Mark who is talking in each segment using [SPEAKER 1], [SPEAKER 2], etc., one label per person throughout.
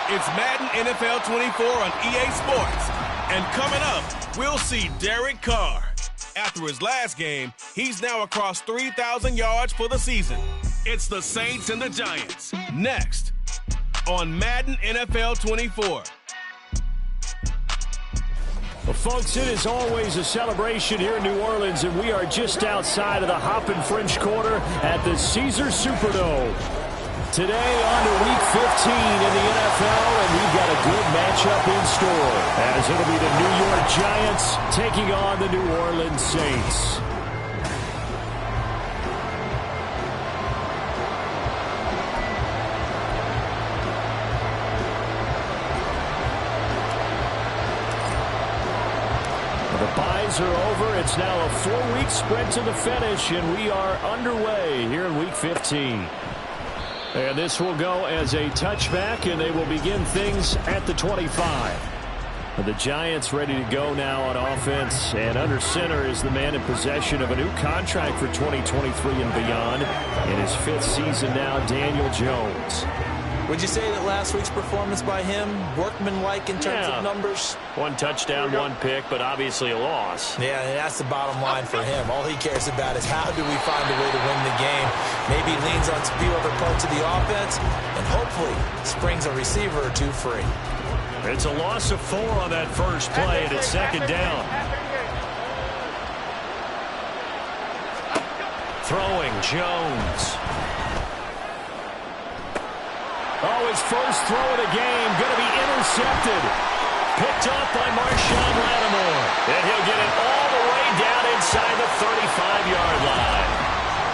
[SPEAKER 1] It's Madden NFL 24 on EA Sports. And coming up, we'll see Derek Carr. After his last game, he's now across 3,000 yards for the season. It's the Saints and the Giants. Next on Madden NFL 24.
[SPEAKER 2] Well, folks, it is always a celebration here in New Orleans, and we are just outside of the Hoppin' French Quarter at the Caesars Superdome. Today on to Week 15 in the NFL, and we've got a good matchup in store, as it'll be the New York Giants taking on the New Orleans Saints. The byes are over. It's now a 4-week sprint to the finish, and we are underway here in Week 15. And this will go as a touchback, and they will begin things at the 25. The Giants ready to go now on offense, and under center is the man in possession of a new contract for 2023 and beyond. In his 5th season now, Daniel Jones.
[SPEAKER 3] Would you say that last week's performance by him, workmanlike in terms of numbers?
[SPEAKER 2] 1 touchdown, 1 pick, but obviously a loss.
[SPEAKER 3] Yeah, and that's the bottom line for him. All he cares about is how do we find a way to win the game. Maybe he leans on a few other parts of the offense, and hopefully springs a receiver or 2 free.
[SPEAKER 2] It's a loss of 4 on that first play, and it's 2nd down. Throwing, Jones. Oh, his first throw of the game going to be intercepted. Picked off by Marshawn Lattimore. And he'll get it all the way down inside the 35-yard line.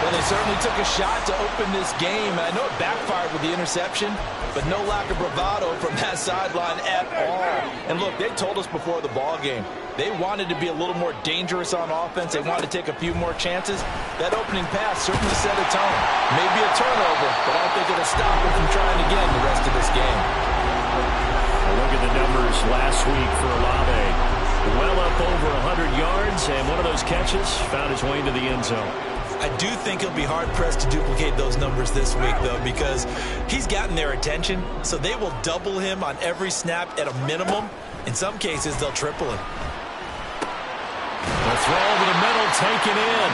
[SPEAKER 3] Well, they certainly took a shot to open this game. I know it backfired with the interception, but no lack of bravado from that sideline at all. And look, they told us before the ball game, they wanted to be a little more dangerous on offense. They wanted to take a few more chances. That opening pass certainly set a tone. Maybe a turnover, but I don't think it'll stop them from trying again the rest of this game.
[SPEAKER 2] Well, look at the numbers last week for Olave. Well up over 100 yards, and one of those catches found his way into the end zone.
[SPEAKER 3] I do think he'll be hard-pressed to duplicate those numbers this week, though, because he's gotten their attention, so they will double him on every snap at a minimum. In some cases, they'll triple him.
[SPEAKER 2] The throw over the middle, taken in.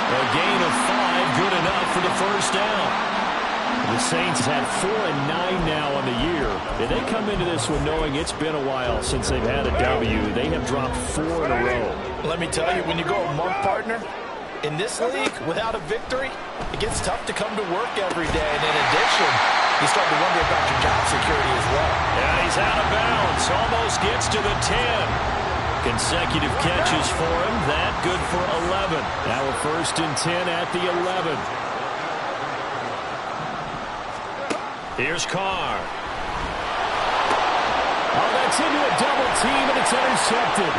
[SPEAKER 2] A gain of 5, good enough for the first down. The Saints have 4-9 now on the year. And they come into this one knowing it's been a while since they've had a W. They have dropped 4 in a row.
[SPEAKER 3] Let me tell you, when you go a month, partner, in this league, without a victory, it gets tough to come to work every day. And in addition, you start to wonder about your job security as well.
[SPEAKER 2] Yeah, he's out of bounds. Almost gets to the 10. Consecutive catches for him. That good for 11. Now a 1st and 10 at the 11. Here's Carr. Oh, that's into a double team, and it's intercepted.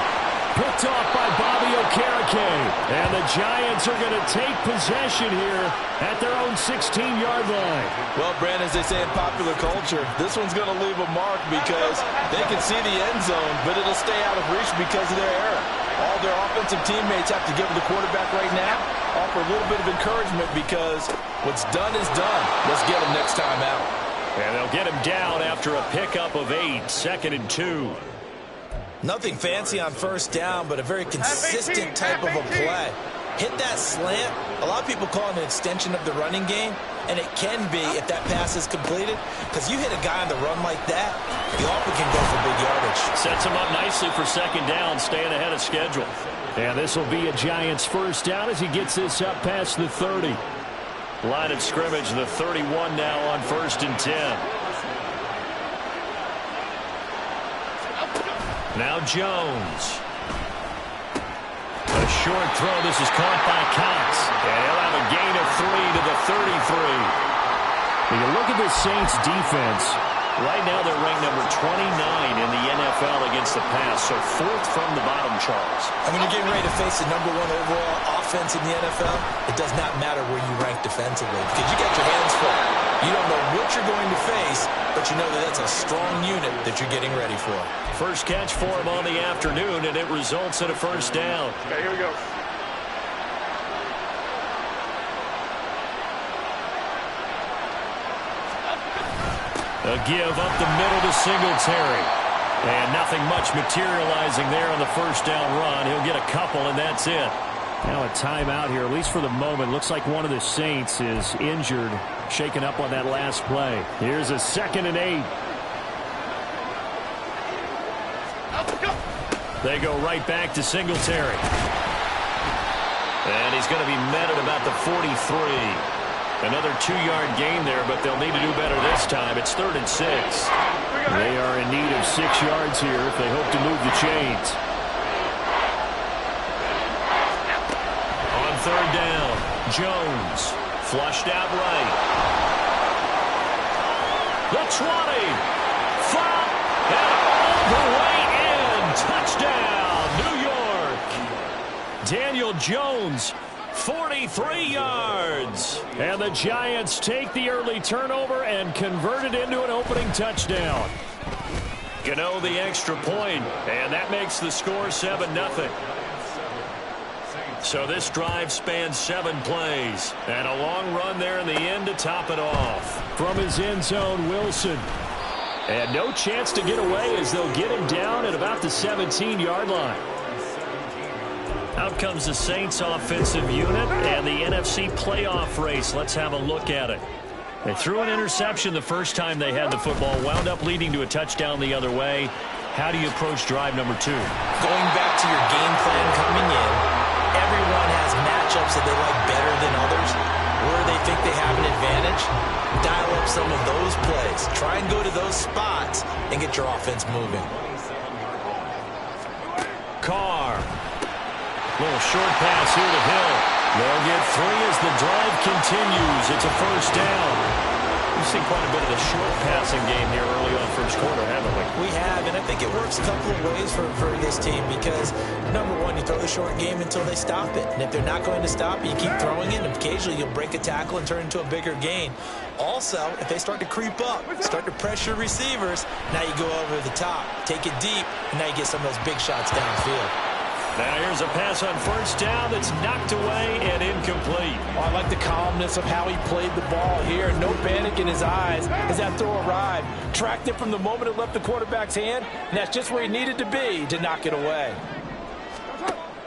[SPEAKER 2] Picked off by Bobby Okereke. And the Giants are going to take possession here at their own 16-yard line.
[SPEAKER 3] Well, Brand, as they say in popular culture, this one's going to leave a mark because they can see the end zone, but it'll stay out of reach because of their error. All their offensive teammates have to give the quarterback right now, offer a little bit of encouragement because what's done is done. Let's get them next time out.
[SPEAKER 2] And they'll get him down after a pickup of 8, 2nd and 2.
[SPEAKER 3] Nothing fancy on first down, but a very consistent type of a play. Hit that slant. A lot of people call it an extension of the running game, and it can be if that pass is completed, because you hit a guy on the run like that, you often can go for big yardage.
[SPEAKER 2] Sets him up nicely for 2nd down, staying ahead of schedule. And this will be a Giants first down as he gets this up past the 30. Line of scrimmage, the 31 now on 1st and 10. Now Jones. A short throw. This is caught by Cox. And he'll have a gain of 3 to the 33. When you look at the Saints defense, right now they're ranked number 29 in the NFL against the pass, so 4th from the bottom, Charles.
[SPEAKER 3] And when you're getting ready to face the number 1 overall offense in the NFL, it does not matter where you rank defensively because you got your hands full. You don't know what you're going to face, but you know that that's a strong unit that you're getting ready for.
[SPEAKER 2] First catch for him on the afternoon, and it results in a first down.
[SPEAKER 4] Okay, here we go.
[SPEAKER 2] A give up the middle to Singletary. And nothing much materializing there on the first down run. He'll get a couple, and that's it. Now a timeout here, at least for the moment. Looks like one of the Saints is injured, shaken up on that last play. Here's a 2nd and 8. They go right back to Singletary. And he's going to be met at about the 43. Another 2-yard gain there, but they'll need to do better this time. It's 3rd and 6. They are in need of 6 yards here if they hope to move the chains. On 3rd down, Jones flushed out right. The 20. Foul. And all the way in. Touchdown, New York. Daniel Jones, 43 yards. And the Giants take the early turnover and convert it into an opening touchdown. Gano the extra point, and that makes the score 7-0. So this drive spans 7 plays. And a long run there in the end to top it off. From his end zone, Wilson. And no chance to get away as they'll get him down at about the 17-yard line. Out comes the Saints offensive unit and the NFC playoff race. Let's have a look at it. They threw an interception the first time they had the football, wound up leading to a touchdown the other way. How do you approach drive number 2?
[SPEAKER 3] Going back to your game plan coming in, everyone has matchups that they like better than others. Where they think they have an advantage, dial up some of those plays. Try and go to those spots and get your offense moving.
[SPEAKER 2] Carr. Little short pass here to Hill. They'll get 3 as the drive continues. It's a first down. We've seen quite a bit of the short passing game here early on first quarter, haven't we?
[SPEAKER 3] We have, and I think it works a couple of ways for this team because, number one, you throw the short game until they stop it. And if they're not going to stop it, you keep throwing it, and occasionally you'll break a tackle and turn into a bigger gain. Also, if they start to creep up, start to pressure receivers, now you go over the top, take it deep, and now you get some of those big shots downfield.
[SPEAKER 2] Now here's a pass on first down that's knocked away and incomplete.
[SPEAKER 3] Oh, I like the calmness of how he played the ball here. No panic in his eyes as that throw arrived. Tracked it from the moment it left the quarterback's hand, and that's just where he needed to be to knock it away.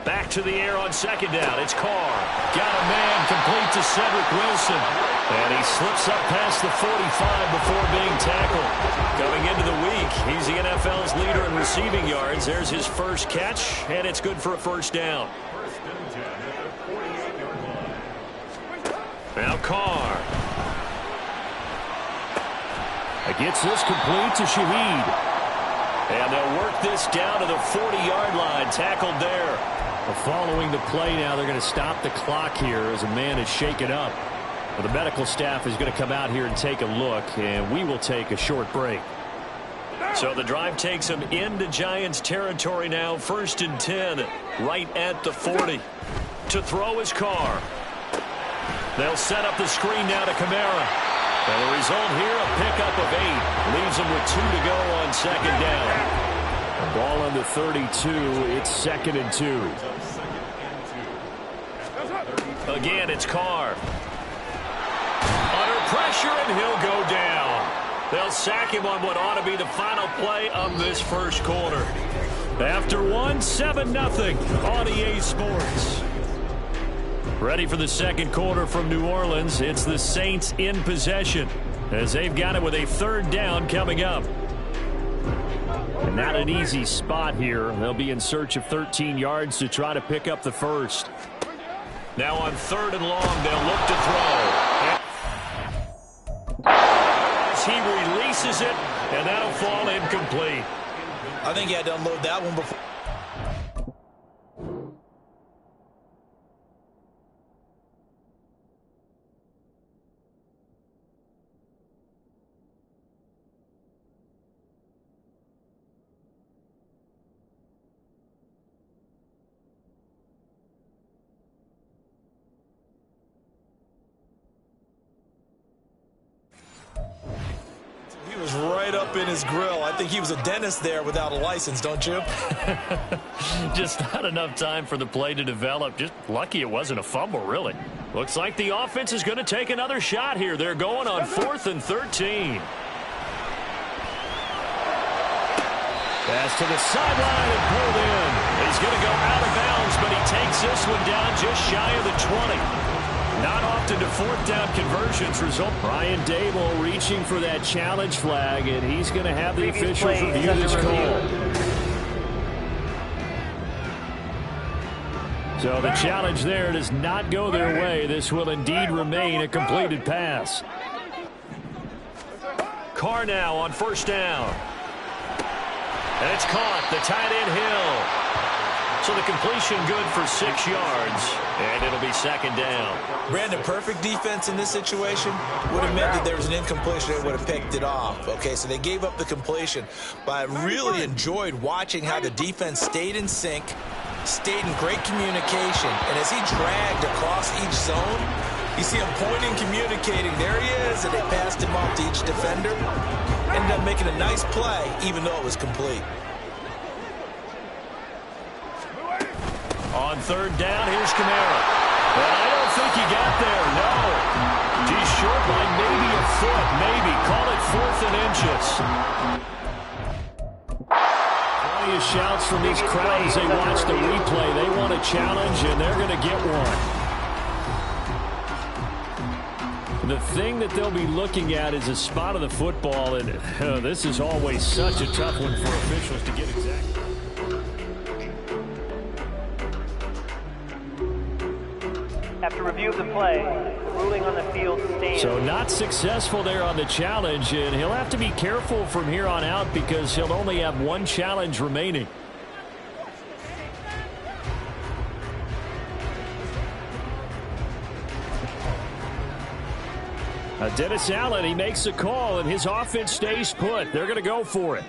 [SPEAKER 2] Back to the air on second down. It's Carr. Got a man complete to Cedric Wilson. And he slips up past the 45 before being tackled. Going into the week, he's the NFL's leader in receiving yards. There's his first catch, and it's good for a first down. Now Carr. Gets this complete to Shaheed. And they'll work this down to the 40-yard line. Tackled there. Following the play now, they're going to stop the clock here as a man is shaken up. Well, the medical staff is going to come out here and take a look, and we will take a short break. So the drive takes them into Giants territory now. 1st and 10, right at the 40. To throw his Carr. They'll set up the screen now to Kamara. And the result here, a pickup of 8. Leaves them with 2 to go on second down. The ball on the 32. It's 2nd and 2. Again, it's Carr. Under pressure, and he'll go down. They'll sack him on what ought to be the final play of this first quarter. After 7-0 on EA Sports. Ready for the second quarter from New Orleans. It's the Saints in possession as they've got it with a 3rd down coming up. And not an easy spot here. They'll be in search of 13 yards to try to pick up the first. Now on 3rd and long, they'll look to throw. As he releases it, and that'll fall incomplete.
[SPEAKER 3] I think he had to unload that one before. In his grill. I think he was a dentist there without a license, don't you?
[SPEAKER 2] Just not enough time for the play to develop. Just lucky it wasn't a fumble, really. Looks like the offense is going to take another shot here. They're going on 4th and 13. Pass to the sideline and pulled in. He's going to go out of bounds, but he takes this one down just shy of the 20. Not often do fourth down conversions result. Brian Dable reaching for that challenge flag, and he's going to have the officials review this call. So the challenge there does not go their way. This will indeed remain a completed pass. Carr now on first down. And it's caught. The tight end Hill. So the completion good for 6 yards. And it'll be second down.
[SPEAKER 3] Brandon, perfect defense in this situation would have meant that there was an incompletion. They would have picked it off. Okay, so they gave up the completion. But I really enjoyed watching how the defense stayed in sync, stayed in great communication. And as he dragged across each zone, you see him pointing, communicating. There he is, and they passed him off to each defender. Ended up making a nice play, even though it was complete.
[SPEAKER 2] On third down, here's Kamara. But I don't think he got there, no. He's short by maybe a foot, maybe. Call it 4th and inches. Plenty of shouts from these crowds as they watch the replay. They want a challenge, and they're going to get one. The thing that they'll be looking at is a spot of the football, and this is always such a tough one for officials to get exactly.
[SPEAKER 4] After review of the play, the ruling on the field stands.
[SPEAKER 2] So not successful there on the challenge, and he'll have to be careful from here on out because he'll only have one challenge remaining. Dennis Allen, he makes a call, and his offense stays put. They're going to go for it.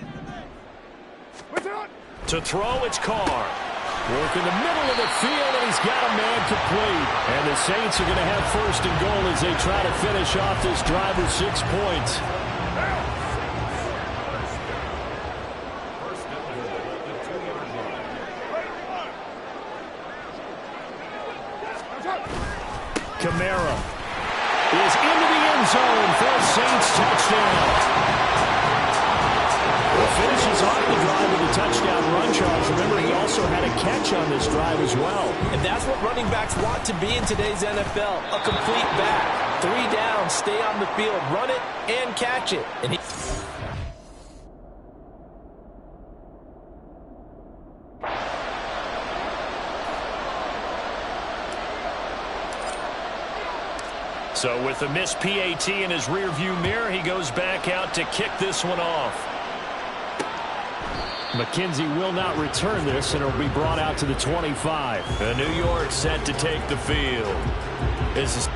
[SPEAKER 2] To throw, it's Carr. Work in the middle of the field, and he's got a man complete. And the Saints are going to have first and goal as they try to finish off this drive with 6 points. Kamara is into the end zone for a Saints touchdown. Well, finishes off the drive with a touchdown run, Charles. Remember, he also had a catch on this drive as well.
[SPEAKER 3] And that's what running backs want to be in today's NFL, a complete back. 3 down, stay on the field, run it, and catch it. And
[SPEAKER 2] So with the missed PAT in his rearview mirror, he goes back out to kick this one off. McKenzie will not return this, and it'll be brought out to the 25. New York set to take the field. This is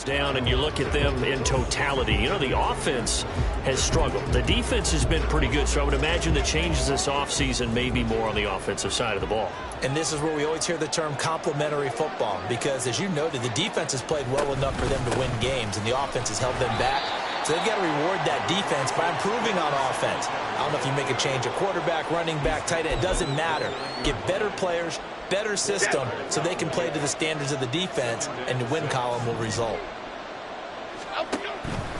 [SPEAKER 2] down, and you look at them in totality. You know, the offense has struggled. The defense has been pretty good, so I would imagine the changes this offseason may be more on the offensive side of the ball.
[SPEAKER 3] And this is where we always hear the term complementary football, because, as you noted, the defense has played well enough for them to win games, and the offense has held them back. So they've got to reward that defense by improving on offense. I don't know if you make a change at quarterback, running back, tight end. It doesn't matter. Get better players, better system, so they can play to the standards of the defense, and the win column will result.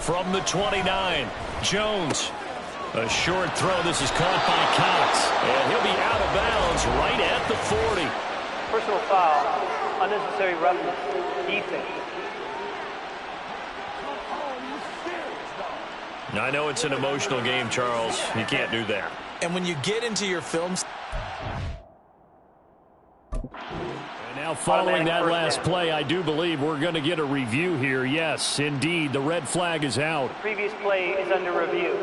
[SPEAKER 2] from the 29. Jones. A short throw. This is caught by Cox. And he'll be out of bounds right at the 40.
[SPEAKER 4] Personal foul, unnecessary roughness, defense.
[SPEAKER 2] I know it's an emotional game, Charles. You can't do that.
[SPEAKER 3] And when you get into your films...
[SPEAKER 2] And now following that last play, I do believe we're going to get a review here. Yes, indeed, the red flag is out.
[SPEAKER 4] The previous play is under review.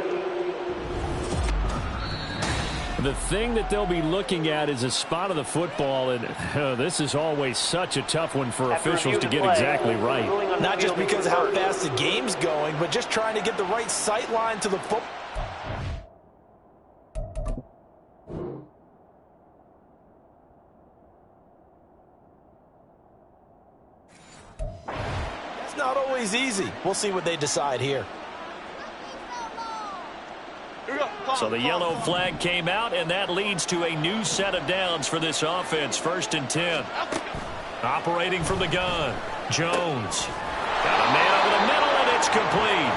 [SPEAKER 2] The thing that they'll be looking at is a spot of the football, and this is always such a tough one for officials to get exactly right.
[SPEAKER 3] Not just because of how fast the game's going, but just trying to get the right sight line to the football. It's not always easy. We'll see what they decide here.
[SPEAKER 2] So the yellow flag came out, and that leads to a new set of downs for this offense. 1st and 10. Operating from the gun. Jones. Got a man over the middle, and it's complete.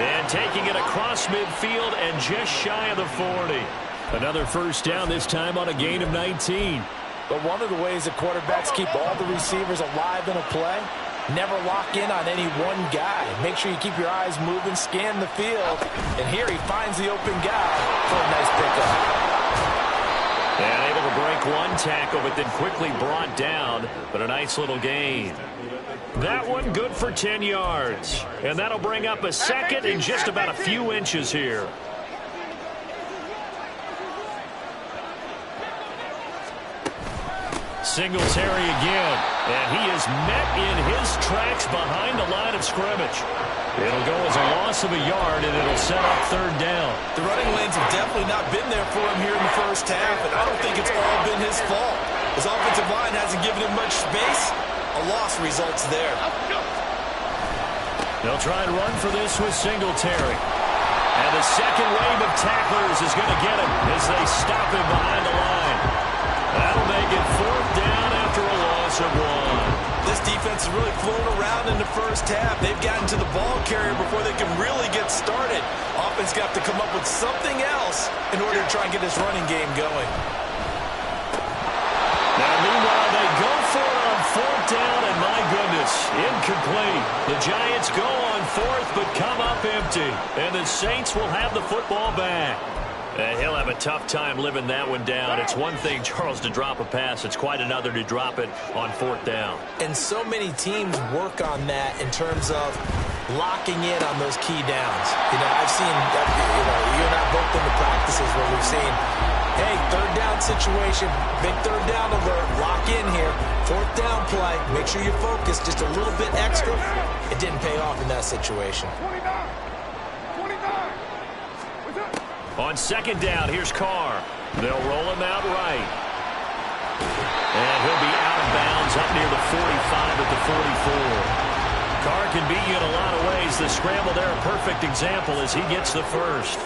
[SPEAKER 2] And taking it across midfield and just shy of the 40. Another first down, this time on a gain of 19.
[SPEAKER 3] But one of the ways that quarterbacks keep all the receivers alive in a play, never lock in on any one guy. Make sure you keep your eyes moving, scan the field. And here he finds the open guy for a nice pickup.
[SPEAKER 2] And able to break one tackle, but then quickly brought down. But a nice little gain. That one good for 10 yards. And that'll bring up a second in just about a few inches here. Singletary again, and he is met in his tracks behind the line of scrimmage. It'll go as a loss of a yard, and it'll set up 3rd down.
[SPEAKER 3] The running lanes have definitely not been there for him here in the first half, and I don't think it's all been his fault. His offensive line hasn't given him much space. A loss results there.
[SPEAKER 2] They'll try and run for this with Singletary. And the second wave of tacklers is going to get him as they stop him behind the line. That'll make it 4th down after a loss of 1.
[SPEAKER 3] This defense has really flown around in the first half. They've gotten to the ball carrier before they can really get started. Offense got to come up with something else in order to try and get this running game going.
[SPEAKER 2] Now, meanwhile, they go for it on 4th down, and my goodness, incomplete. The Giants go on 4th, but come up empty. And the Saints will have the football back. And he'll have a tough time living that one down. It's one thing, Charles, to drop a pass. It's quite another to drop it on 4th down.
[SPEAKER 3] And so many teams work on that in terms of locking in on those key downs. I've seen, you and I both been to practices where we've seen, hey, 3rd down situation, big 3rd down alert, lock in here. 4th down play, make sure you focus just a little bit extra. It didn't pay off in that situation.
[SPEAKER 2] On 2nd down, here's Carr. They'll roll him out right. And he'll be out of bounds up near the 45 at the 44. Carr can beat you in a lot of ways. The scramble there, a perfect example as he gets the first.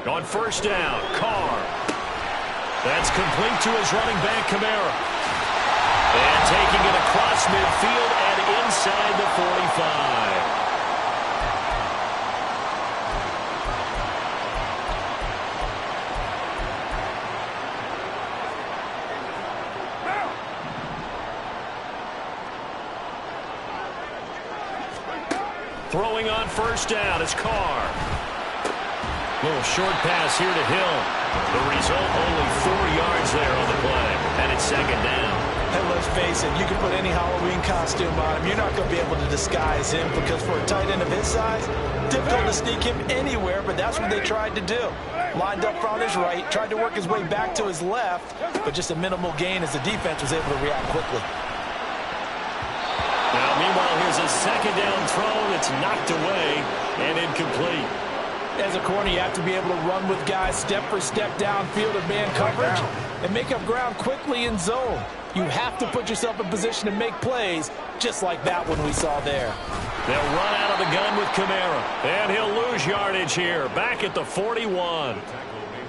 [SPEAKER 2] On 1st down, Carr. That's complete to his running back, Kamara. And taking it across midfield and inside the 45. Throwing on 1st down is Carr. Little short pass here to Hill. The result, only 4 yards there on the play. And it's 2nd down.
[SPEAKER 3] And let's face it, you can put any Halloween costume on him. You're not going to be able to disguise him because for a tight end of his size, difficult to sneak him anywhere, but that's what they tried to do. Lined up on his right, tried to work his way back to his left, but just a minimal gain as the defense was able to react quickly.
[SPEAKER 2] Now, meanwhile, here's a 2nd down throw that's knocked away and incomplete.
[SPEAKER 3] As a corner, you have to be able to run with guys step for step downfield of man coverage and make up ground quickly in zone. You have to put yourself in position to make plays, just like that one we saw there.
[SPEAKER 2] They'll run out of the gun with Kamara, and he'll lose yardage here, back at the 41.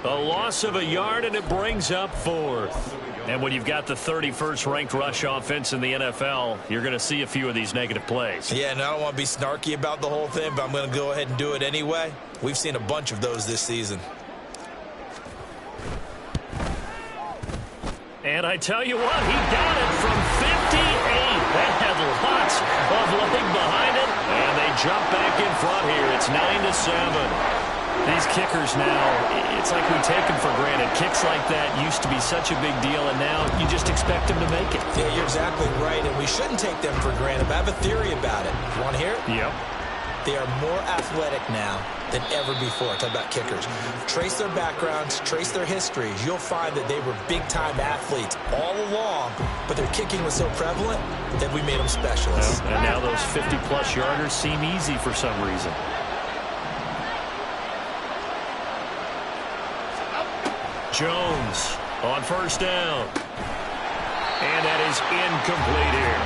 [SPEAKER 2] A loss of a yard, and it brings up 4th. And when you've got the 31st ranked rush offense in the NFL, you're going to see a few of these negative plays.
[SPEAKER 3] Yeah, and I don't want to be snarky about the whole thing, but I'm going to go ahead and do it anyway. We've seen a bunch of those this season.
[SPEAKER 2] And I tell you what, he got it from 58. That had lots of leg behind it. And they jump back in front here. It's 9-7. These kickers now, it's like we take them for granted. Kicks like that used to be such a big deal, and now you just expect them to make it.
[SPEAKER 3] Yeah, you're exactly right, and we shouldn't take them for granted. But I have a theory about it. You want to hear it?
[SPEAKER 2] Yep.
[SPEAKER 3] They are more athletic now than ever before. Talk about kickers. Trace their backgrounds, trace their histories. You'll find that they were big-time athletes all along, but their kicking was so prevalent that we made them specialists.
[SPEAKER 2] Well, and now those 50-plus yarders seem easy for some reason. Jones on first down. And that is incomplete here.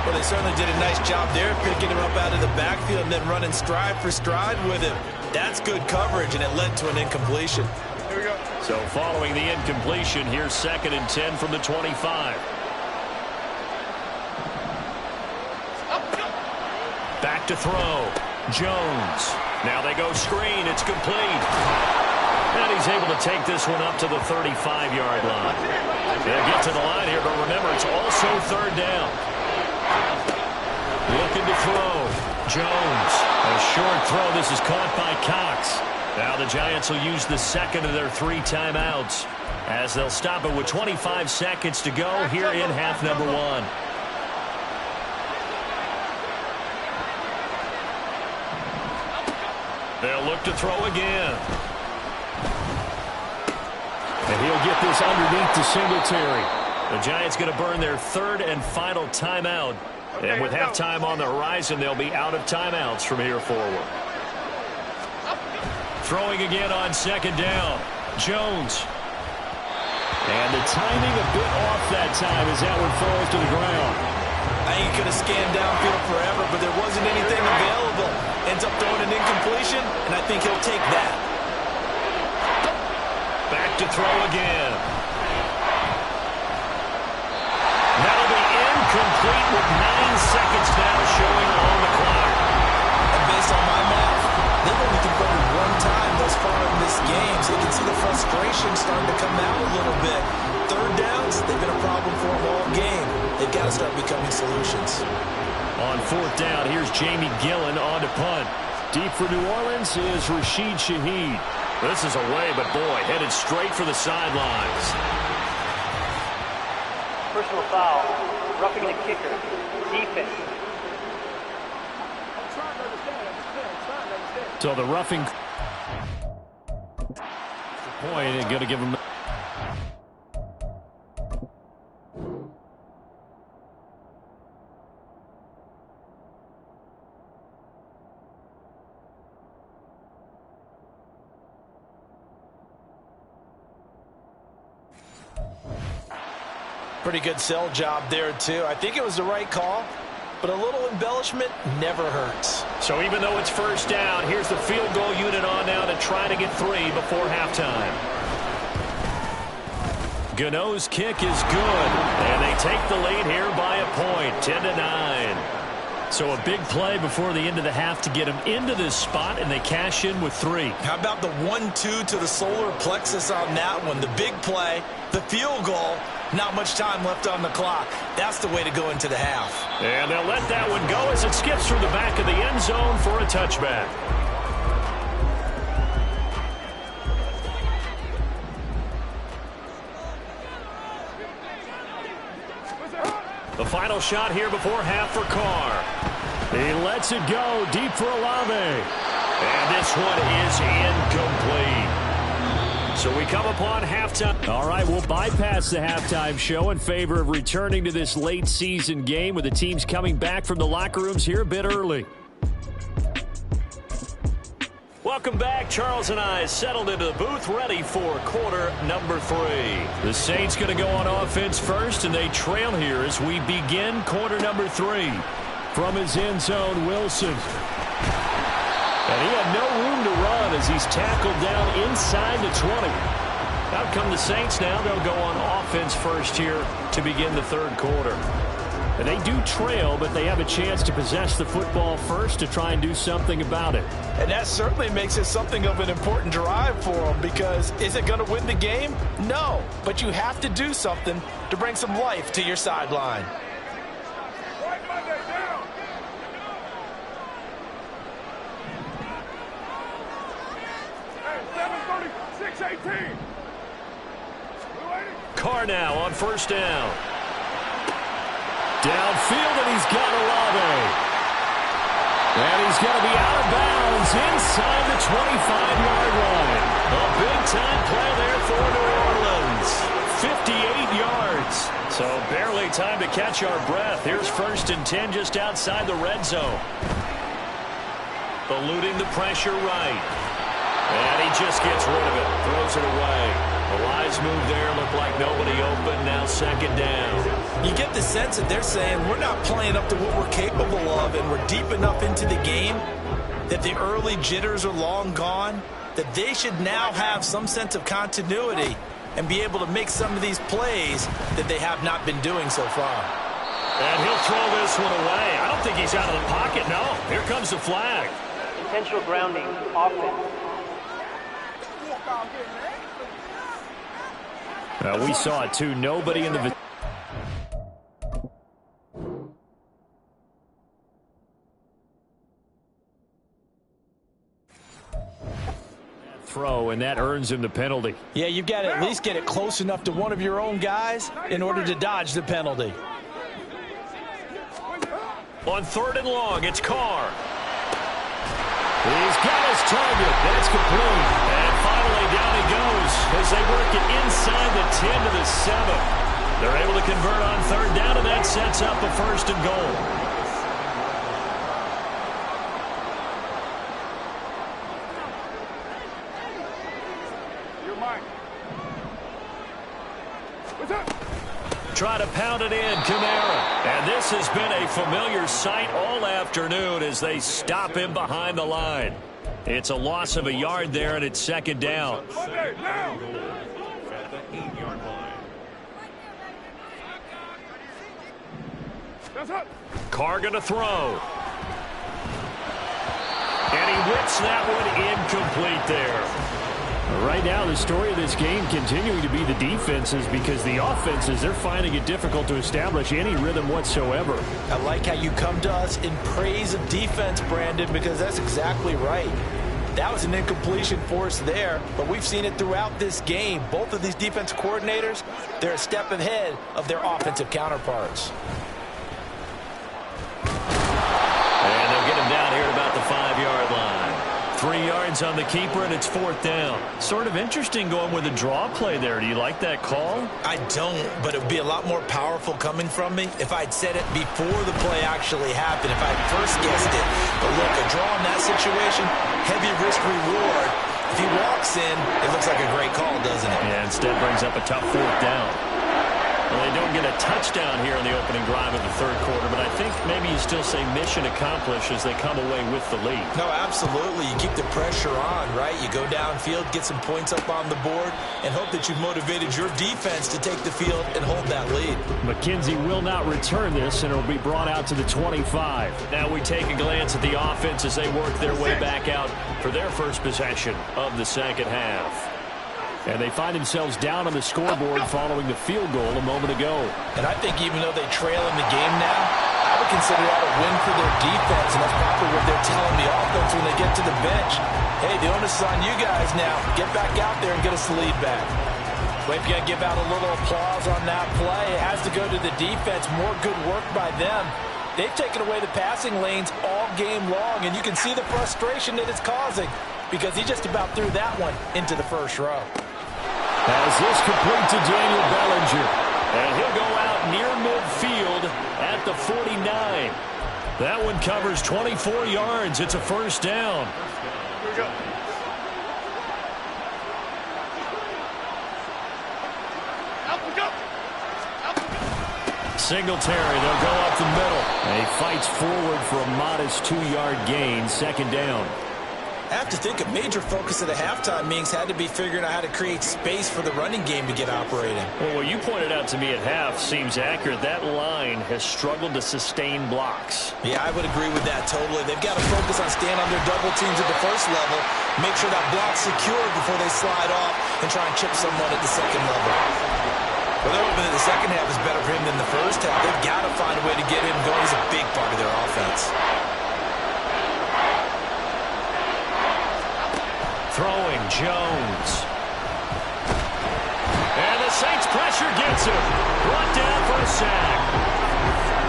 [SPEAKER 3] Well, they certainly did a nice job there, picking him up out of the backfield and then running stride for stride with him. That's good coverage, and it led to an incompletion.
[SPEAKER 2] Here we go. So following the incompletion, here's 2nd and 10 from the 25. Back to throw. Jones. Now they go screen. It's complete. And he's able to take this one up to the 35-yard line. They'll get to the line here, but remember, it's also 3rd down. Looking to throw. Jones. A short throw. This is caught by Cox. Now the Giants will use the 2nd of their 3 timeouts as they'll stop it with 25 seconds to go here in half number 1. They'll look to throw again. And he'll get this underneath to Singletary. The Giants going to burn their 3rd and final timeout. And with halftime on the horizon, they'll be out of timeouts from here forward. Throwing again on 2nd down. Jones. And the timing a bit off that time as that one falls to the ground.
[SPEAKER 3] I think he could have scanned downfield forever, but there wasn't anything available. Ends up throwing an incompletion, and I think he'll take that.
[SPEAKER 2] Back to throw again. That'll be incomplete with 9 seconds now showing on the clock.
[SPEAKER 3] And based on my math, they've only converted 1 time thus far in this game, so you can see the frustration starting to come out a little bit. 3rd downs, they've been a problem for them all game. They've got to start becoming solutions.
[SPEAKER 2] On 4th down, here's Jamie Gillen on to punt. Deep for New Orleans is Rashid Shaheed. This is away, but boy, headed straight for the sidelines.
[SPEAKER 4] Personal foul, roughing the kicker, defense.
[SPEAKER 2] So the roughing point is going to give him.
[SPEAKER 3] Pretty good sell job there, too. I think it was the right call, but a little embellishment never hurts.
[SPEAKER 2] So even though it's 1st down, here's the field goal unit on now to try to get 3 before halftime. Gano's kick is good, and they take the lead here by a point, 10-9. So a big play before the end of the half to get them into this spot, and they cash in with 3.
[SPEAKER 3] How about the 1-2 to the solar plexus on that one? The big play, the field goal, not much time left on the clock. That's the way to go into the half.
[SPEAKER 2] And they'll let that one go as it skips through the back of the end zone for a touchback. The final shot here before half for Carr. He lets it go deep for Olave. And this one is incomplete. So we come upon halftime. All right, we'll bypass the halftime show in favor of returning to this late season game with the teams coming back from the locker rooms here a bit early. Welcome back. Charles and I settled into the booth, ready for quarter number 3. The Saints going to go on offense first, and they trail here as we begin quarter number 3. From his end zone, Wilson. And he had no room to run as he's tackled down inside the 20. Out come the Saints now. They'll go on offense first here to begin the third quarter. And they do trail, but they have a chance to possess the football first to try and do something about it.
[SPEAKER 3] And that certainly makes it something of an important drive for them, because is it going to win the game? No, but you have to do something to bring some life to your sideline.
[SPEAKER 2] Carr now on first down. Downfield, and he's got Olave. And he's going to be out of bounds inside the 25-yard line. A big-time play there for New Orleans. 58 yards. So barely time to catch our breath. Here's 1st and 10 just outside the red zone. Eluding the pressure right. And he just gets rid of it. Throws it away. A wise move there. Looked like nobody open. Now 2nd down.
[SPEAKER 3] You get the sense that they're saying we're not playing up to what we're capable of, and we're deep enough into the game that the early jitters are long gone, that they should now have some sense of continuity and be able to make some of these plays that they have not been doing so far.
[SPEAKER 2] And he'll throw this one away. I don't think he's out of the pocket. No. Here comes the flag.
[SPEAKER 4] Intentional grounding, offense.
[SPEAKER 2] We saw it too. Nobody in the throw, and that earns him the penalty.
[SPEAKER 3] Yeah, you've got to at least get it close enough to one of your own guys in order to dodge the penalty.
[SPEAKER 2] On 3rd and long, it's Carr. He's got his target. That's complete. And finally down he goes as they work it inside the 10 to the 7. They're able to convert on 3rd down, and that sets up a 1st and goal. Try to pound it in, Kamara. And this has been a familiar sight all afternoon as they stop him behind the line. It's a loss of a yard there, and it's 2nd down. Carr going to throw. And he whips that one incomplete there. Right now, the story of this game continuing to be the defenses, because the offenses, they're finding it difficult to establish any rhythm whatsoever.
[SPEAKER 3] I like how you come to us in praise of defense, Brandon, because that's exactly right. That was an incompletion for us there, but we've seen it throughout this game. Both of these defense coordinators, they're a step ahead of their offensive counterparts.
[SPEAKER 2] And they'll get him down here at about the 5-yard line. 3 yards on the keeper, and it's 4th down. Sort of interesting going with a draw play there. Do you like that call?
[SPEAKER 3] I don't, but it would be a lot more powerful coming from me if I'd said it before the play actually happened, if I'd first guessed it. But look, a draw in that situation, heavy risk reward. If he walks in, it looks like a great call, doesn't it?
[SPEAKER 2] Yeah, instead brings up a tough 4th down. Well, they don't get a touchdown here in the opening drive of the 3rd quarter, but I think maybe you still say mission accomplished as they come away with the lead.
[SPEAKER 3] No, absolutely. You keep the pressure on, right? You go downfield, get some points up on the board, and hope that you've motivated your defense to take the field and hold that lead.
[SPEAKER 2] McKenzie will not return this, and it'll be brought out to the 25. Now we take a glance at the offense as they work their way back out for their first possession of the 2nd half. And they find themselves down on the scoreboard following the field goal a moment ago.
[SPEAKER 3] And I think even though they trail in the game now, I would consider that a win for their defense, and that's probably what they're telling the offense when they get to the bench. Hey, the onus is on you guys now. Get back out there and get us the lead back. We're going to give out a little applause on that play. It has to go to the defense. More good work by them. They've taken away the passing lanes all game long, and you can see the frustration that it's causing because he just about threw that one into the first row.
[SPEAKER 2] As this complete to Daniel Bellinger. And he'll go out near midfield at the 49. That one covers 24 yards. It's a 1st down.
[SPEAKER 5] Here we go.
[SPEAKER 2] Singletary, they'll go up the middle. And he fights forward for a modest 2-yard gain, 2nd down.
[SPEAKER 3] I have to think a major focus at the halftime meetings had to be figuring out how to create space for the running game to get operating.
[SPEAKER 2] Well, what you pointed out to me at half seems accurate. That line has struggled to sustain blocks.
[SPEAKER 3] Yeah, I would agree with that totally. They've got to focus on staying on their double teams at the first level, make sure that block's secure before they slide off and try and chip someone at the second level. Well, they're hoping that the second half is better for him than the first half. They've got to find a way to get him going. He's a big part of their offense.
[SPEAKER 2] Throwing Jones. And the Saints pressure gets him. Brought down for a sack.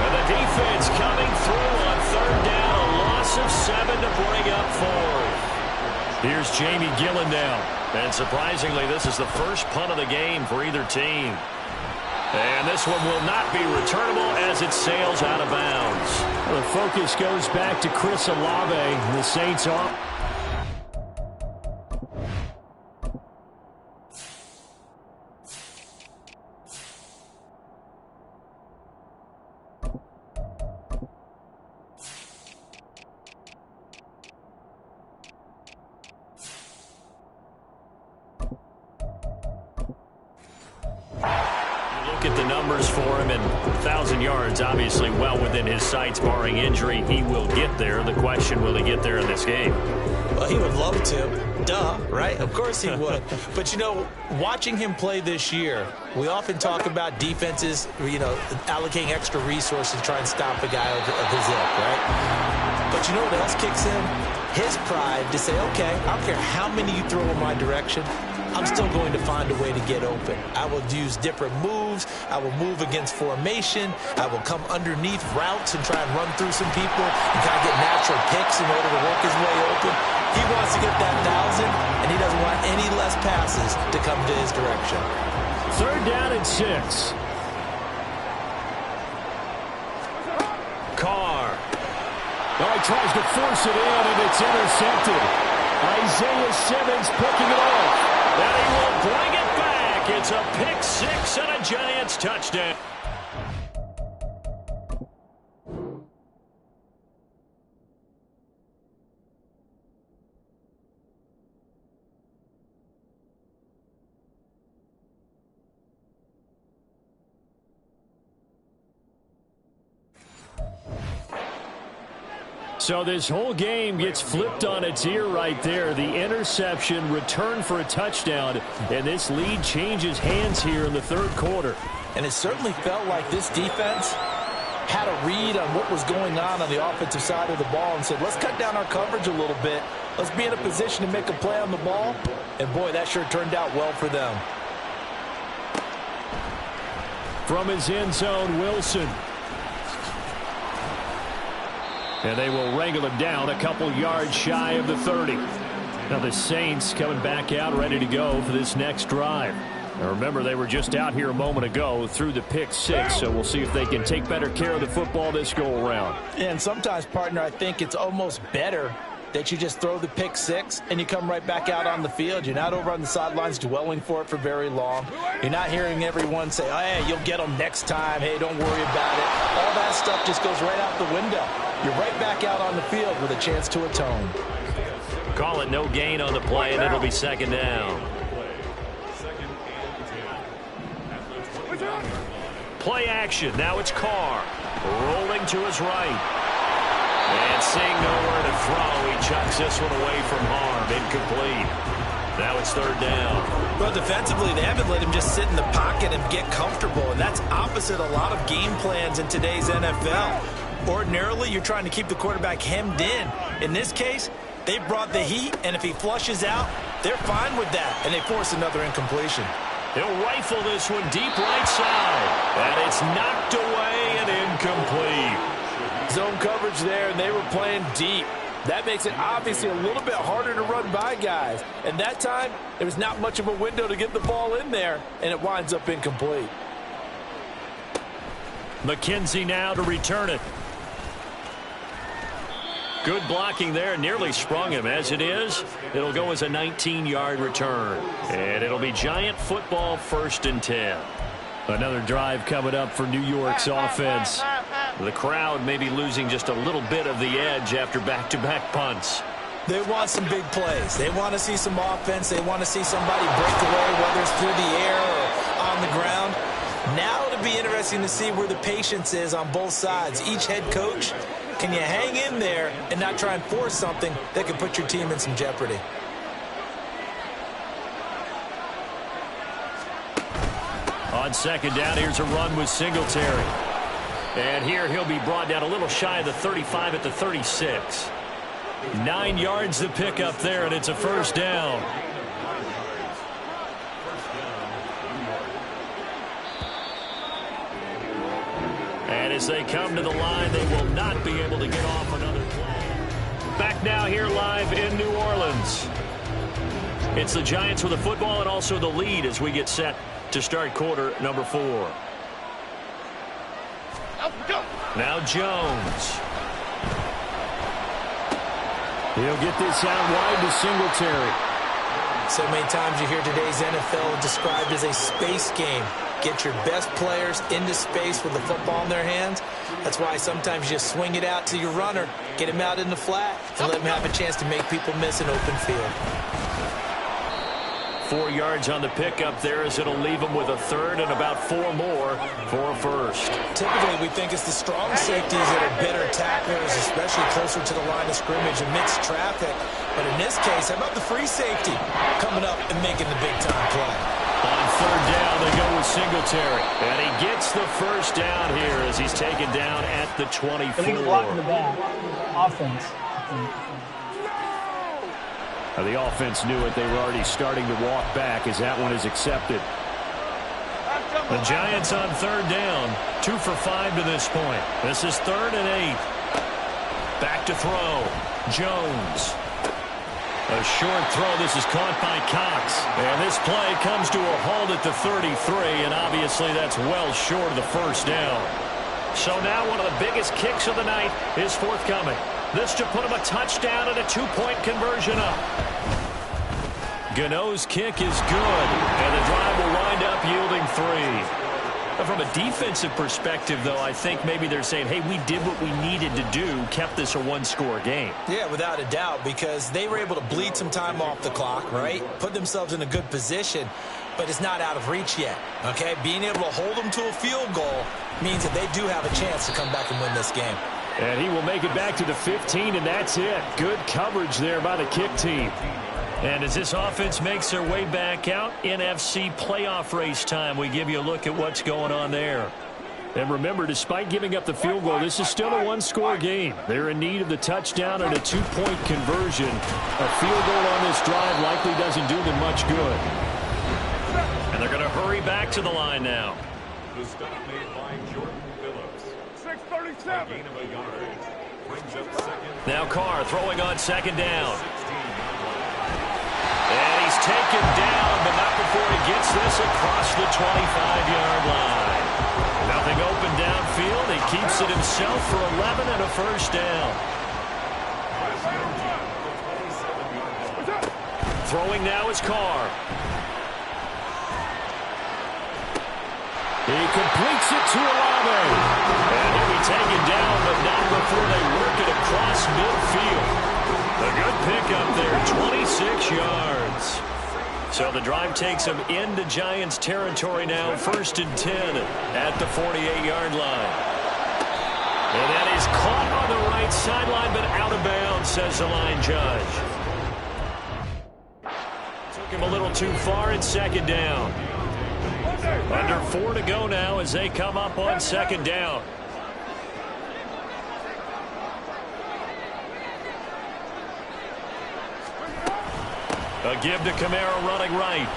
[SPEAKER 2] And the defense coming through on third down. A loss of 7 to bring up fourth. Here's Jamie Gillen now. And surprisingly, this is the first punt of the game for either team. And this one will not be returnable as it sails out of bounds. The focus goes back to Chris Olave. The Saints off. At the numbers for him, and 1,000 yards obviously well within his sights barring injury. He will get there. The question, will he get there in this game?
[SPEAKER 3] Well, he would love to. Duh, right? Of course he would. But, you know, watching him play this year, we often talk about defenses, you know, allocating extra resources to try and stop a guy of his ilk, right? But you know what else kicks in? His pride to say, okay, I don't care how many you throw in my direction, I'm still going to find a way to get open. I will use different moves. I will move against formation. I will come underneath routes and try and run through some people and kind of get natural picks in order to work his way open. He wants to get that 1,000, and he doesn't want any less passes to come to his direction.
[SPEAKER 2] Third down and 6. Carr. Well, he tries to force it in, and it's intercepted. Isaiah Simmons picking it off. And he will bring it back. It's a pick 6 and a Giants touchdown. So this whole game gets flipped on its ear right there. The interception, return for a touchdown, and this lead changes hands here in the third quarter.
[SPEAKER 3] And it certainly felt like this defense had a read on what was going on the offensive side of the ball and said, let's cut down our coverage a little bit. Let's be in a position to make a play on the ball. And, boy, that sure turned out well for them.
[SPEAKER 2] From his end zone, Wilson. And they will wrangle him down a couple yards shy of the 30. Now the Saints coming back out ready to go for this next drive. Now remember, they were just out here a moment ago through the pick 6, so we'll see if they can take better care of the football this go around.
[SPEAKER 3] And sometimes, partner, I think it's almost better that you just throw the pick 6 and you come right back out on the field. You're not over on the sidelines dwelling for it for very long. You're not hearing everyone say, oh, hey, you'll get them next time. Hey, don't worry about it. All that stuff just goes right out the window. You're right back out on the field with a chance to atone.
[SPEAKER 2] Call it no gain on the play, and it'll be second down. Play action. Now it's Carr. Rolling to his right. And seeing nowhere to throw, he chucks this one away from harm. Incomplete. Now it's third down.
[SPEAKER 3] Well, defensively, they haven't let him just sit in the pocket and get comfortable, and that's opposite a lot of game plans in today's NFL. Ordinarily, you're trying to keep the quarterback hemmed in. In this case, they brought the heat, and if he flushes out, they're fine with that, and they force another incompletion.
[SPEAKER 2] He'll rifle this one deep right side, and it's knocked away and incomplete.
[SPEAKER 3] Zone coverage there, and they were playing deep. That makes it obviously a little bit harder to run by guys. And that time, there was not much of a window to get the ball in there, and it winds up incomplete.
[SPEAKER 2] McKenzie now to return it. Good blocking there, nearly sprung him. As it is, it'll go as a 19-yard return. And it'll be Giant football, 1st and 10. Another drive coming up for New York's offense. The crowd may be losing just a little bit of the edge after back-to-back punts.
[SPEAKER 3] They want some big plays. They want to see some offense. They want to see somebody break away, whether it's through the air or on the ground. Now it'll be interesting to see where the patience is on both sides. Each head coach, can you hang in there and not try and force something that could put your team in some jeopardy?
[SPEAKER 2] On second down, here's a run with Singletary. And here he'll be brought down a little shy of the 35 at the 36. 9 yards to pick up there, and it's a first down. And as they come to the line, they will not be able to get off another play. Back now here live in New Orleans. It's the Giants with the football and also the lead as we get set to start quarter number 4. Now Jones. He'll get this out wide to Singletary.
[SPEAKER 3] So many times you hear today's NFL described as a space game. Get your best players into space with the football in their hands. That's why sometimes you just swing it out to your runner, get him out in the flat, and let him have a chance to make people miss an open field.
[SPEAKER 2] 4 yards on the pickup there as it'll leave them with a third and about 4 more for a first.
[SPEAKER 3] Typically, we think it's the strong safeties that are better tacklers, especially closer to the line of scrimmage amidst traffic. But in this case, how about the free safety coming up and making the big-time play?
[SPEAKER 2] On third down, they go with Singletary. And he gets the first down here as he's taken down at the 24.
[SPEAKER 5] Block in the back. Offense.
[SPEAKER 2] The offense knew it. They were already starting to walk back as that one is accepted. The Giants on third down. 2 for 5 to this point. This is 3rd and 8. Back to throw. Jones. A short throw. This is caught by Cox. And this play comes to a halt at the 33, and obviously that's well short of the first down. So now one of the biggest kicks of the night is forthcoming. This to put him a touchdown and a 2-point conversion up. Gano's kick is good, and the drive will wind up yielding 3. From a defensive perspective, though, I think maybe they're saying, hey, we did what we needed to do, kept this a one-score game.
[SPEAKER 3] Yeah, without a doubt, because they were able to bleed some time off the clock, right? Put themselves in a good position, but it's not out of reach yet, okay? Being able to hold them to a field goal means that they do have a chance to come back and win this game.
[SPEAKER 2] And he will make it back to the 15, and that's it. Good coverage there by the kick team. And as this offense makes their way back out, NFC playoff race time, we give you a look at what's going on there. And remember, despite giving up the field goal, this is still a one-score game. They're in need of the touchdown and a 2-point conversion. A field goal on this drive likely doesn't do them much good. And they're going to hurry back to the line now.
[SPEAKER 6] The stop made by Jordan Phillips. 6:37. Gain of a yard. Brings up second.
[SPEAKER 2] Now Carr throwing on second down. And he's taken down, but not before he gets this across the 25-yard line. Nothing open downfield. He keeps it himself for 11 and a first down. Throwing now is Carr. He completes it to Olave. And he'll be taken down, but not before they work it across midfield. A good pickup there, 26 yards. So the drive takes them into Giants territory now, 1st and 10 at the 48-yard line. And that is caught on the right sideline, but out of bounds, says the line judge. Took him a little too far in second down. Under 4 to go now as they come up on second down. A give to Kamara running right.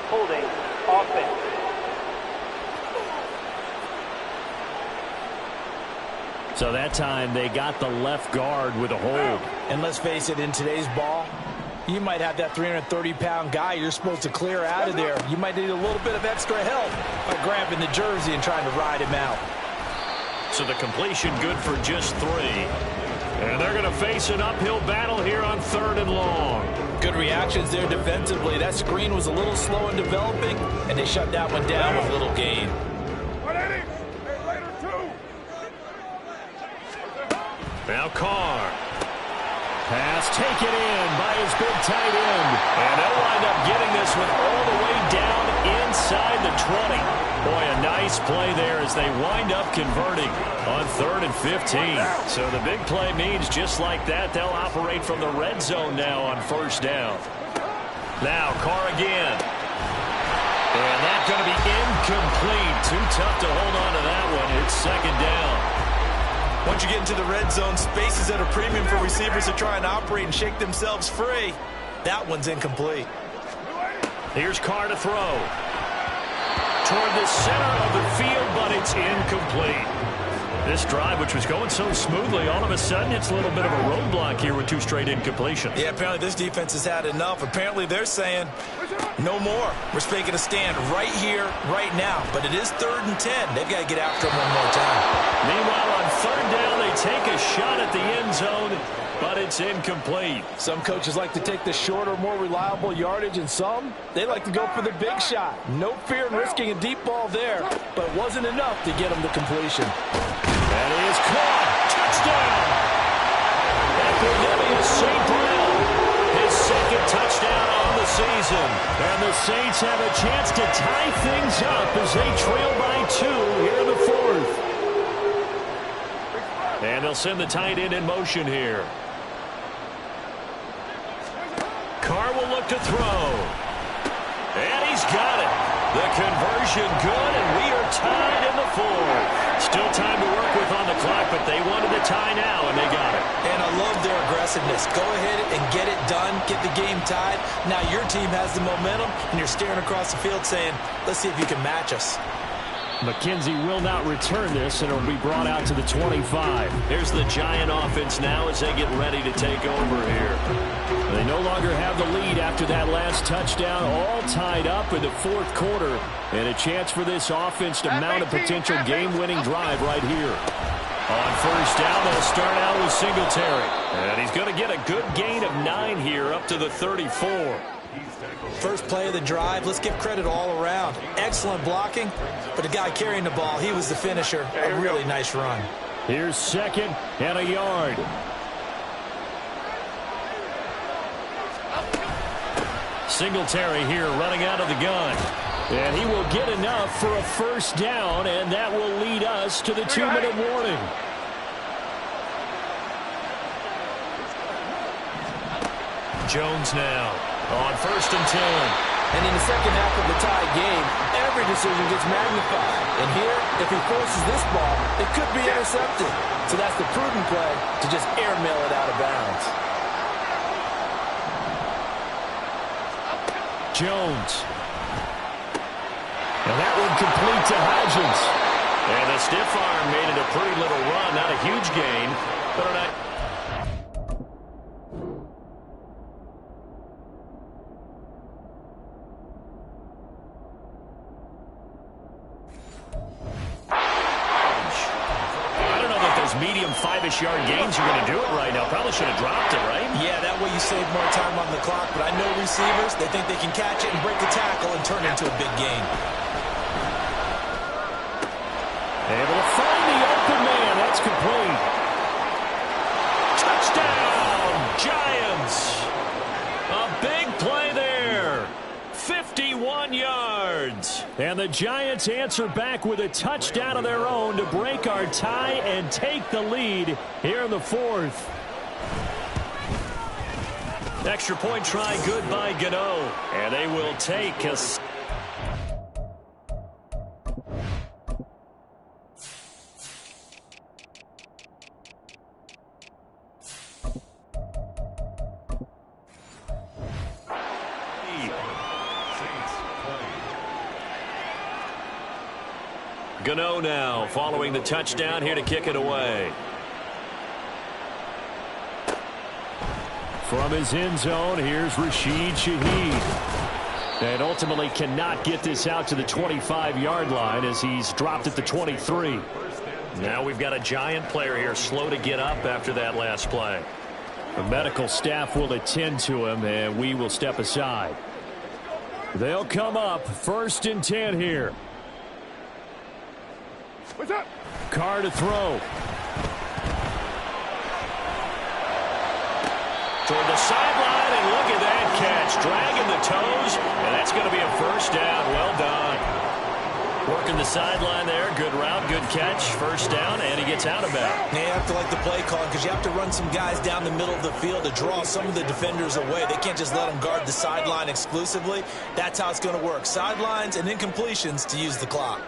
[SPEAKER 4] Holding offense.
[SPEAKER 2] So that time they got the left guard with a hold.
[SPEAKER 3] And let's face it, in today's ball, you might have that 330-pound guy you're supposed to clear out of there. You might need a little bit of extra help by grabbing the jersey and trying to ride him out.
[SPEAKER 2] So the completion good for just 3. And they're going to face an uphill battle here on 3rd and long.
[SPEAKER 3] Good reactions there defensively. That screen was a little slow in developing, and they shut that one down with little gain.
[SPEAKER 2] Now Carr. Pass taken in by his big tight end. And they'll wind up getting this one all the way down inside the 20. Boy, a nice play there as they wind up converting on 3rd and 15. So the big play means just like that, they'll operate from the red zone now on 1st down. Now Carr again. And that's going to be incomplete. Too tough to hold on to that one. It's 2nd down.
[SPEAKER 3] Once you get into the red zone, space is at a premium for receivers to try and operate and shake themselves free. That one's incomplete.
[SPEAKER 2] Here's Carr to throw. Toward the center of the field, but it's incomplete. This drive, which was going so smoothly, all of a sudden it's a little bit of a roadblock here with 2 straight incompletions.
[SPEAKER 3] Yeah, apparently this defense has had enough. Apparently they're saying no more. We're making a stand right here, right now. But it is 3rd and 10. They've got to get after him one more time.
[SPEAKER 2] Meanwhile, on 3rd down, they take a shot at the end zone, but it's incomplete.
[SPEAKER 3] Some coaches like to take the shorter, more reliable yardage, and some, they like to go for the big shot. No fear in risking a deep ball there, but it wasn't enough to get him to completion.
[SPEAKER 2] That is caught. Touchdown. Cornelius St. Brown, his 2nd touchdown on the season. And the Saints have a chance to tie things up as they trail by 2 here in the 4th. And they'll send the tight end in motion here. Carr will look to throw. And he's got it. The conversion good, and we are tied in the 4th. Still time to work with on the clock, but they wanted the tie now, and they got it.
[SPEAKER 3] And I love their aggressiveness. Go ahead and get it done. Get the game tied. Now your team has the momentum, and you're staring across the field saying, let's see if you can match us.
[SPEAKER 2] McKenzie will not return this, and it'll be brought out to the 25. Here's the Giant offense now as they get ready to take over here. They no longer have the lead after that last touchdown, all tied up in the 4th quarter. And a chance for this offense to mount a potential game-winning drive right here. On 1st down, they'll start out with Singletary. And he's going to get a good gain of 9 here up to the 34.
[SPEAKER 3] First play of the drive, let's give credit all around. Excellent blocking, but the guy carrying the ball, he was the finisher. A really nice run.
[SPEAKER 2] Here's 2nd and a yard. Singletary here running out of the gun. And he will get enough for a 1st down, and that will lead us to the 2-minute warning. Jones now on 1st and 10.
[SPEAKER 3] And in the second half of the tie game, every decision gets magnified. And here, if he forces this ball, it could be intercepted. So that's the prudent play to just airmail it out of bounds.
[SPEAKER 2] Jones. And that one complete to Hodgins. And the stiff arm made it a pretty little run. Not a huge gain, but a nice. Medium 5-ish yard gains you're going to do it right now. Probably should have dropped it, right?
[SPEAKER 3] Yeah, that way you save more time on the clock. But I know receivers, they think they can catch it and break the tackle and turn it into a big gain.
[SPEAKER 2] Able to find the open man. That's complete. Touchdown, Giants. A big play there. 51 yards. And the Giants answer back with a touchdown of their own to break our tie and take the lead here in the 4th. Extra point try good by Gano. And they will take a... Gano now following the touchdown here to kick it away. From his end zone, here's Rashid Shaheed. And ultimately cannot get this out to the 25-yard line as he's dropped at the 23. Now we've got a Giant player here slow to get up after that last play. The medical staff will attend to him, and we will step aside. They'll come up 1st and 10 here. Carr to throw. toward the sideline, and look at that catch. Dragging the toes, and that's going to be a first down. Well done. Working the sideline there. Good route, good catch. First down, and he gets out of bounds.
[SPEAKER 3] You have to like the play call because you have to run some guys down the middle of the field to draw some of the defenders away. They can't just let them guard the sideline exclusively. That's how it's going to work. Sidelines and incompletions to use the clock.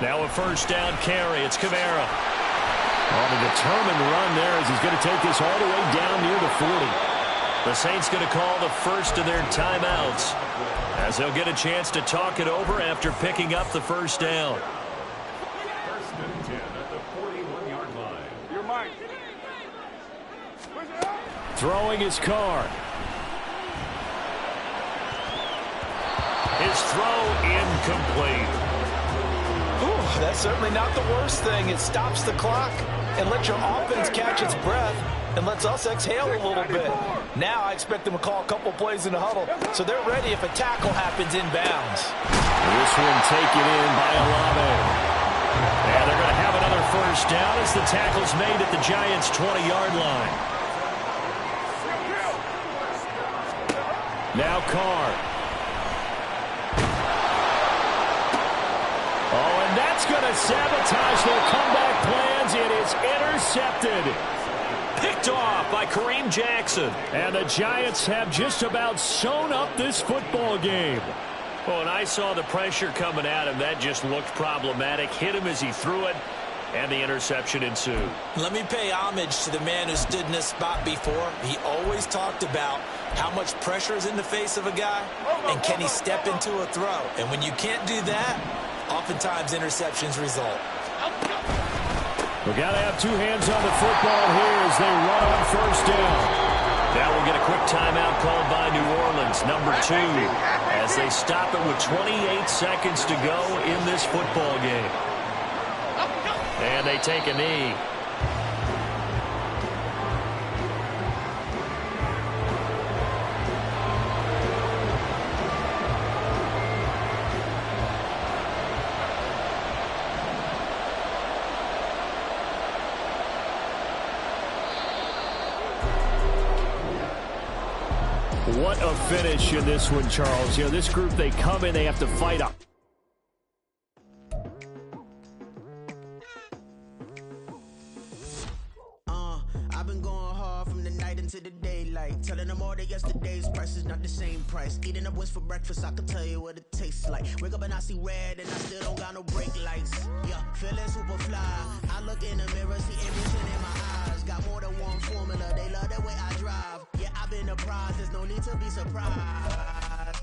[SPEAKER 2] Now a first down carry. It's Kamara. On a determined run there as he's going to take this all the way down near the 40. The Saints going to call the first of their timeouts as they'll get a chance to talk it over after picking up the first down.
[SPEAKER 6] First and 10 at the 41-yard line. You're Mike.
[SPEAKER 2] Throwing his car. His throw incomplete.
[SPEAKER 3] Ooh, that's certainly not the worst thing. It stops the clock and lets your offense catch its breath and lets us exhale a little bit. Now I expect them to call a couple plays in the huddle so they're ready if a tackle happens inbounds.
[SPEAKER 2] This one taken in by Olave. And they're going to have another first down as the tackle's made at the Giants' 20-yard line. Now Carr. Oh, and that's going to sabotage their comeback plans. It is intercepted. Picked off by Kareem Jackson. And the Giants have just about sewn up this football game. Well, and I saw the pressure coming at him. That just looked problematic. Hit him as he threw it, and the interception ensued.
[SPEAKER 3] Let me pay homage to the man who stood in this spot before. He always talked about how much pressure is in the face of a guy, and can he step into a throw. And when you can't do that, oftentimes interceptions result.
[SPEAKER 2] We've got to have two hands on the football here as they run on first down. Now we'll get a quick timeout called by New Orleans, number 2, as they stop it with 28 seconds to go in this football game. And they take a knee. What a finish in this one, Charles. You know, this group, they come in, they have to fight up.
[SPEAKER 7] I've been going hard from the night into the daylight, telling them all that yesterday's price is not the same price. Eating up what's for breakfast, I can tell you what it tastes like. Wake up and I see red and I still don't got no brake lights. Yeah, feeling super fly. I look in the mirror, see everything in my eyes. Got more than one formula, they love the way I drive. Yeah, I've been a prize, there's no need to be surprised.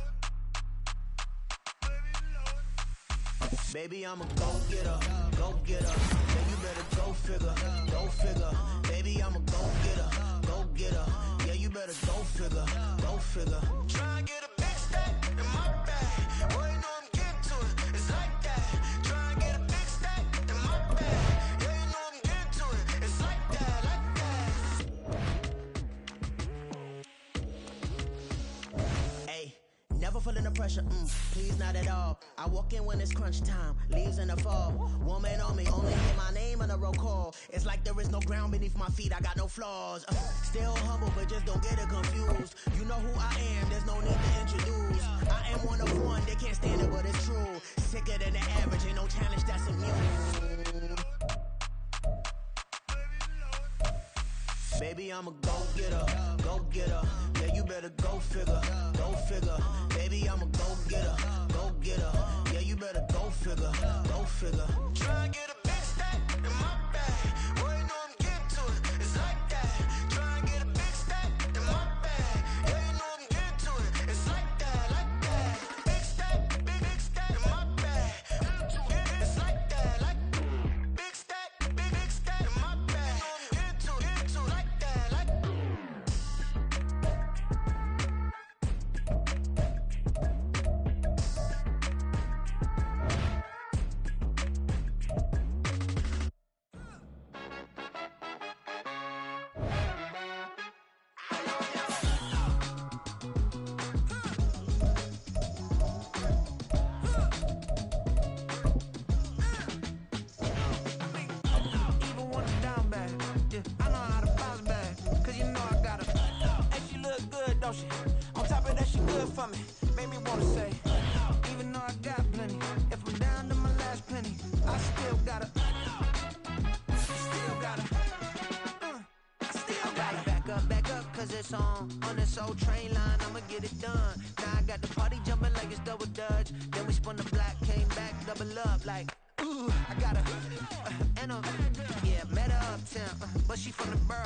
[SPEAKER 7] Baby, I'm a go-getter, go-getter. Yeah, you better go figure, go figure. Baby, I'm a go-getter, go-getter. Yeah, you better go figure, go figure. Try and get a big stack in my bag. Boy, you know I'm getting to it, it's like that. Try and get a big stack in my bag. Yeah, you know I'm getting to it, it's like that, like that. Hey, never feeling the pressure, please not at all. I walk in when it's crunch time, leaves in the fall. Woman on me, only hear my name on the roll call. It's like there is no ground beneath my feet, I got no flaws. Still humble, but just don't get it confused. You know who I am, there's no need to introduce. I am one of one, they can't stand it, but it's true. Sicker than the average, ain't no challenge that's immune. Baby, I'm a go-getter, go-getter. Yeah, you better go figure, go figure. Baby, I'm a go-getter, go-getter. Yeah, you better go figure, go figure. Try and get a big stack in my bag. Boy, you know I'm getting to it, it's like that. Try and get a big stack in my bag. Yeah, you know I'm getting to it, it's like that, like that. Big stack, big stack in my bag. It's like that, like big stack in my bag. Get to it, like that, like. don't she? On top of that, she good for me. Made me wanna say, even though I got plenty, if I'm down to my last penny, I still gotta, back up, cause it's on this old train line, I'ma get it done. Now I got the party jumping like it's double dutch. Then we spun the block, came back, double up like, ooh, I got her, and yeah, met her uptown, but she from the borough.